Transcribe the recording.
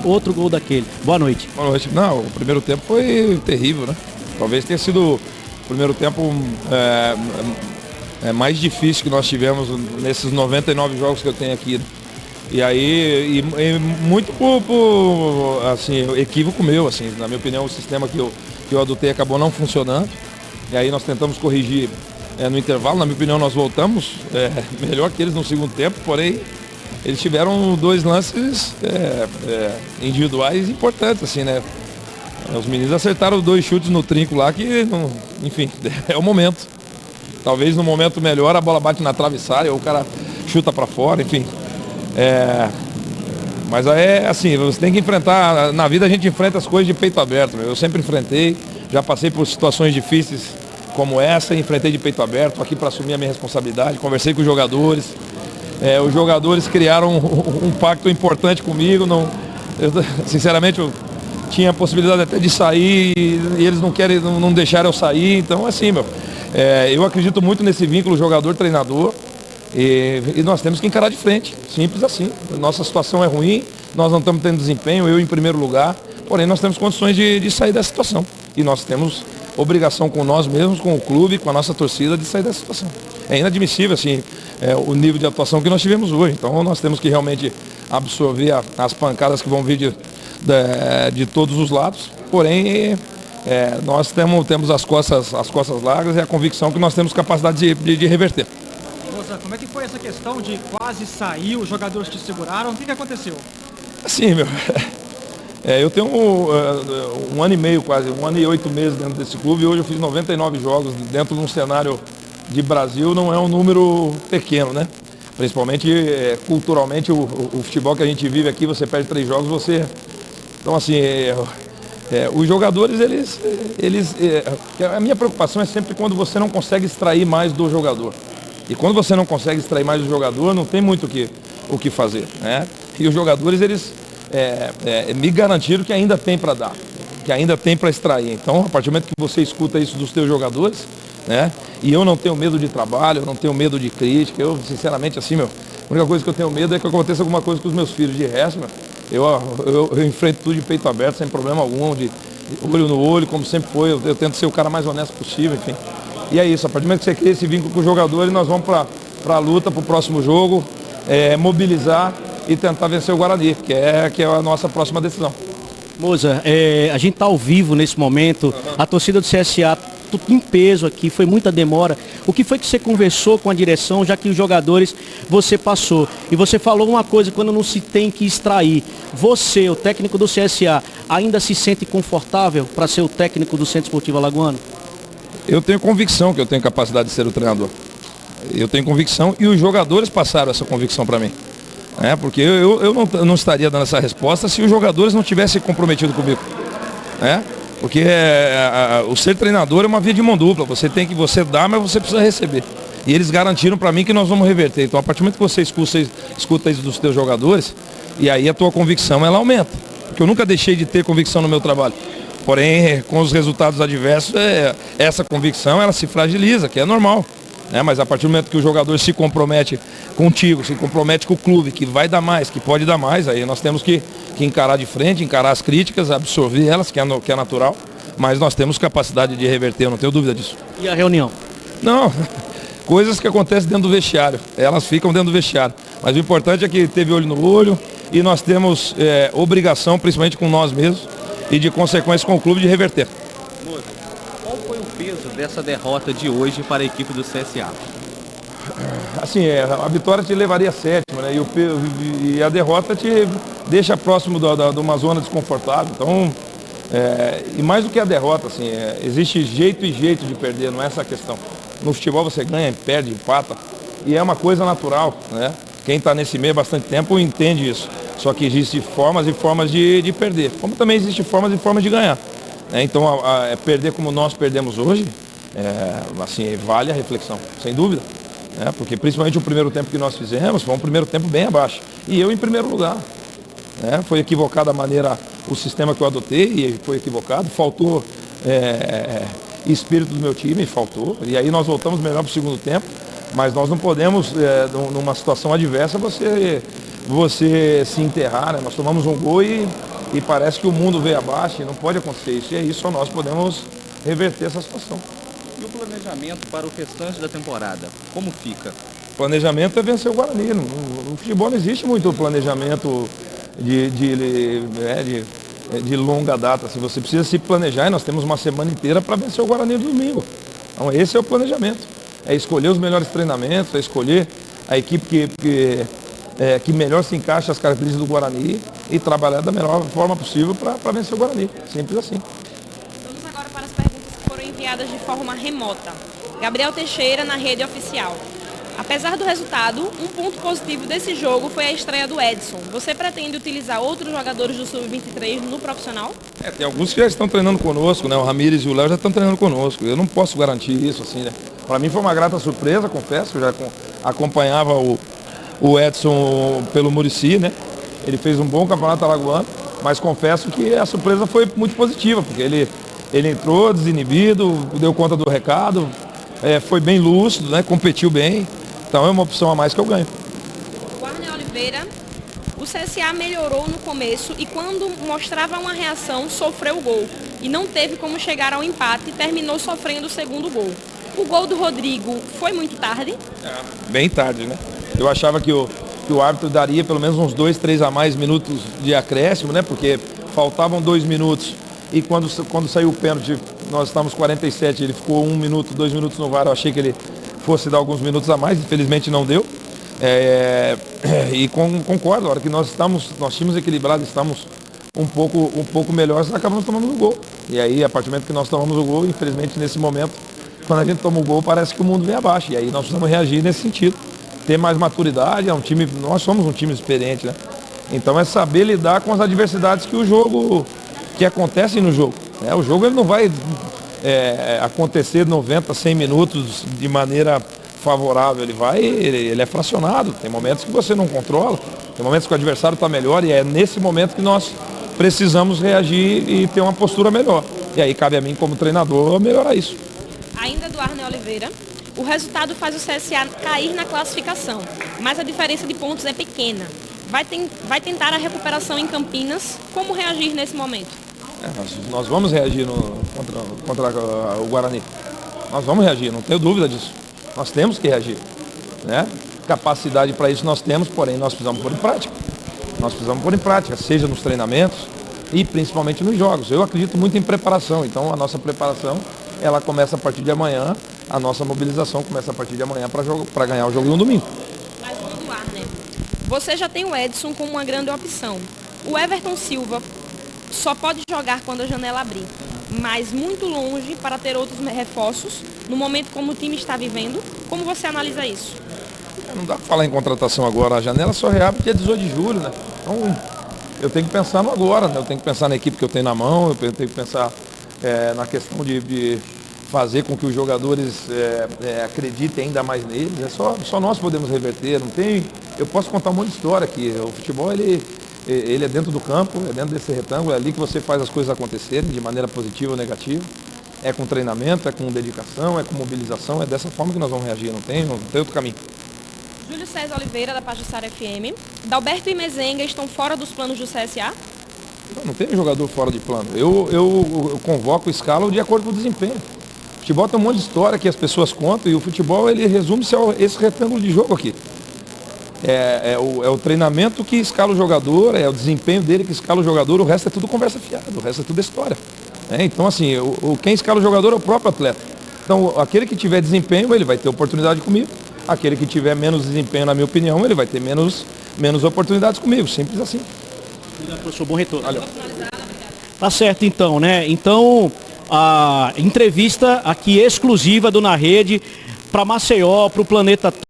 outro gol daquele. Boa noite. Boa noite. Não, o primeiro tempo foi terrível, né? Talvez tenha sido o primeiro tempo mais difícil que nós tivemos nesses 99 jogos que eu tenho aqui. E aí, muito por assim, equívoco meu, assim, na minha opinião, o sistema que eu adotei acabou não funcionando. E aí nós tentamos corrigir no intervalo, na minha opinião nós voltamos melhor que eles no segundo tempo, porém eles tiveram dois lances individuais importantes, assim, né? Os meninos acertaram dois chutes no trinco lá que, enfim, é o momento. Talvez no momento melhor a bola bate na travessária ou o cara chuta para fora, enfim. Mas assim, você tem que enfrentar, na vida a gente enfrenta as coisas de peito aberto. Eu sempre enfrentei, já passei por situações difíceis como essa, enfrentei de peito aberto, aqui para assumir a minha responsabilidade, conversei com os jogadores. Os jogadores criaram um pacto importante comigo. Sinceramente, eu tinha a possibilidade até de sair e eles não deixaram eu sair. Então, assim, eu acredito muito nesse vínculo jogador-treinador e nós temos que encarar de frente, simples assim. Nossa situação é ruim, nós não estamos tendo desempenho, eu em primeiro lugar, porém nós temos condições de sair dessa situação. E nós temos obrigação com nós mesmos, com o clube, com a nossa torcida de sair dessa situação. É inadmissível, assim, o nível de atuação que nós tivemos hoje. Então nós temos que realmente absorver as pancadas que vão vir de todos os lados. Porém, nós temos as costas largas e a convicção que nós temos capacidade de reverter. Moça, como é que foi essa questão de quase sair, os jogadores te seguraram? O que aconteceu? Assim, eu tenho um ano e meio quase, 1 ano e 8 meses dentro desse clube e hoje eu fiz 99 jogos dentro de um cenário de Brasil, não é um número pequeno, né? Principalmente culturalmente, o futebol que a gente vive aqui, você perde 3 jogos, Então assim, os jogadores, a minha preocupação é sempre quando você não consegue extrair mais do jogador. E quando você não consegue extrair mais do jogador, não tem muito o que fazer, né? E os jogadores, eles me garantiram que ainda tem para dar, que ainda tem para extrair. Então, a partir do momento que você escuta isso dos teus jogadores, né? E eu não tenho medo de trabalho, eu não tenho medo de crítica, eu sinceramente assim, a única coisa que eu tenho medo é que aconteça alguma coisa com os meus filhos. De resto, eu enfrento tudo de peito aberto, sem problema algum, de olho no olho, como sempre foi, eu tento ser o cara mais honesto possível, enfim. E é isso, a partir do momento que você cria esse vínculo com os jogadores, nós vamos para a luta, para o próximo jogo, mobilizar e tentar vencer o Guarani, que é a nossa próxima decisão. Moça, a gente está ao vivo nesse momento, a torcida do CSA tudo em peso aqui, foi muita demora. O que foi que você conversou com a direção, já que os jogadores você passou? E você falou uma coisa, quando não se tem que extrair. Você, o técnico do CSA, ainda se sente confortável para ser o técnico do Centro Esportivo Alagoano? Eu tenho convicção que eu tenho capacidade de ser o treinador. Eu tenho convicção e os jogadores passaram essa convicção para mim. Porque eu não estaria dando essa resposta se os jogadores não tivessem comprometido comigo. Porque o ser treinador é uma via de mão dupla. Você dá, mas você precisa receber. E eles garantiram para mim que nós vamos reverter. Então, a partir do momento que você escuta isso dos teus jogadores, e aí a tua convicção ela aumenta. Porque eu nunca deixei de ter convicção no meu trabalho. Porém, com os resultados adversos, essa convicção ela se fragiliza, que é normal. Mas a partir do momento que o jogador se compromete contigo, se compromete com o clube, que vai dar mais, que pode dar mais, aí nós temos que encarar de frente, encarar as críticas, absorver elas, que é natural, mas nós temos capacidade de reverter, eu não tenho dúvida disso. E a reunião? Não, coisas que acontecem dentro do vestiário, elas ficam dentro do vestiário. Mas o importante é que teve olho no olho e nós temos obrigação, principalmente com nós mesmos, e de consequência com o clube, de reverter. Qual foi o peso dessa derrota de hoje para a equipe do CSA? Assim, a vitória te levaria a 7ª, né? E a derrota te deixa próximo de uma zona desconfortável. Então, e mais do que a derrota, assim, existe jeito e jeito de perder, não é essa a questão. No futebol você ganha, perde, empata, e é uma coisa natural, né? Quem está nesse meio há bastante tempo entende isso. Só que existem formas e formas de perder, como também existem formas e formas de ganhar. Então, perder como nós perdemos hoje, assim, vale a reflexão, sem dúvida. Porque principalmente o primeiro tempo que nós fizemos foi um primeiro tempo bem abaixo. E eu em primeiro lugar. Foi equivocada a maneira, o sistema que eu adotei, e foi equivocado. Faltou espírito do meu time, faltou. E aí nós voltamos melhor para o segundo tempo. Mas nós não podemos, numa situação adversa, você você se enterrar, né? Nós tomamos um gol e parece que o mundo veio abaixo e não pode acontecer isso. E é isso, só nós podemos reverter essa situação. E o planejamento para o restante da temporada, como fica? O planejamento é vencer o Guarani. No futebol não existe muito planejamento de longa data. Se você precisa se planejar, e nós temos uma semana inteira para vencer o Guarani no domingo. Então esse é o planejamento. É escolher os melhores treinamentos, é escolher a equipe que melhor se encaixa às características do Guarani e trabalhar da melhor forma possível para vencer o Guarani. Simples assim. Vamos agora para as perguntas que foram enviadas de forma remota. Gabriel Teixeira, na rede oficial. Apesar do resultado, um ponto positivo desse jogo foi a estreia do Edson. Você pretende utilizar outros jogadores do Sub-23 no profissional? Tem alguns que já estão treinando conosco, né? O Ramires e o Léo já estão treinando conosco. Eu não posso garantir isso, assim, né? Para mim foi uma grata surpresa, confesso, eu já acompanhava o Edson pelo Muricy, né? Ele fez um bom campeonato alagoano, mas confesso que a surpresa foi muito positiva, porque ele entrou desinibido, deu conta do recado, foi bem lúcido, né? Competiu bem. Então é uma opção a mais que eu ganho. O Arne Oliveira, o CSA melhorou no começo e quando mostrava uma reação, sofreu o gol. E não teve como chegar ao empate e terminou sofrendo o segundo gol. O gol do Rodrigo foi muito tarde? Bem tarde, né? Eu achava que o árbitro daria pelo menos uns 2, 3 a mais minutos de acréscimo, né? Porque faltavam 2 minutos e quando saiu o pênalti, nós estávamos 47, ele ficou 1 minuto, 2 minutos no VAR, eu achei que ele fosse dar alguns minutos a mais, infelizmente não deu. E concordo, a hora que nós tínhamos equilibrado, estamos um pouco melhores, acabamos tomando o gol. E aí, a partir do momento que nós tomamos o gol, infelizmente nesse momento, quando a gente toma o gol, parece que o mundo vem abaixo. E aí nós precisamos reagir nesse sentido. Ter mais maturidade, nós somos um time experiente, né? Então é saber lidar com as adversidades que acontecem no jogo. Né? O jogo ele não vai acontecer 90, 100 minutos de maneira favorável, ele é fracionado, tem momentos que você não controla, tem momentos que o adversário está melhor e é nesse momento que nós precisamos reagir e ter uma postura melhor. E aí cabe a mim como treinador melhorar isso. Ainda do Arne Oliveira, o resultado faz o CSA cair na classificação, mas a diferença de pontos é pequena. Vai tentar a recuperação em Campinas, como reagir nesse momento? Nós vamos reagir contra o Guarani. Nós vamos reagir, não tenho dúvida disso. Nós temos que reagir. Né? Capacidade para isso nós temos, porém nós precisamos pôr em prática. Nós precisamos pôr em prática, seja nos treinamentos e principalmente nos jogos. Eu acredito muito em preparação, então a nossa preparação ela começa a partir de amanhã, a nossa mobilização começa a partir de amanhã para ganhar o jogo no domingo. Mas vamos lá, né? Você já tem o Edson como uma grande opção. O Everton Silva só pode jogar quando a janela abrir, mas muito longe para ter outros reforços no momento como o time está vivendo. Como você analisa isso? Não dá para falar em contratação agora, a janela só reabre dia 18 de julho, né? Então eu tenho que pensar no agora, né? Eu tenho que pensar na equipe que eu tenho na mão, eu tenho que pensar na questão de fazer com que os jogadores acreditem ainda mais neles. Só nós podemos reverter, não tem. Eu posso contar um monte de história aqui. O futebol ele é dentro do campo, é dentro desse retângulo, é ali que você faz as coisas acontecerem de maneira positiva ou negativa. É com treinamento, é com dedicação, é com mobilização, é dessa forma que nós vamos reagir, não tem outro caminho. Júlio César Oliveira, da Pajuçara FM. Dalberto e Mezenga estão fora dos planos do CSA? Não tem jogador fora de plano. Eu convoco, escalo de acordo com o desempenho. O futebol tem um monte de história que as pessoas contam e o futebol ele resume-se a esse retângulo de jogo aqui. É o treinamento que escala o jogador, é o desempenho dele que escala o jogador, o resto é tudo conversa fiada, o resto é tudo história. Então assim, quem escala o jogador é o próprio atleta. Então aquele que tiver desempenho, ele vai ter oportunidade comigo. Aquele que tiver menos desempenho, na minha opinião, ele vai ter menos oportunidades comigo, simples assim. Obrigado, professor, bom retorno. Valeu. Tá certo então, né? Então, a entrevista aqui exclusiva do Na Rede para Maceió, para o planeta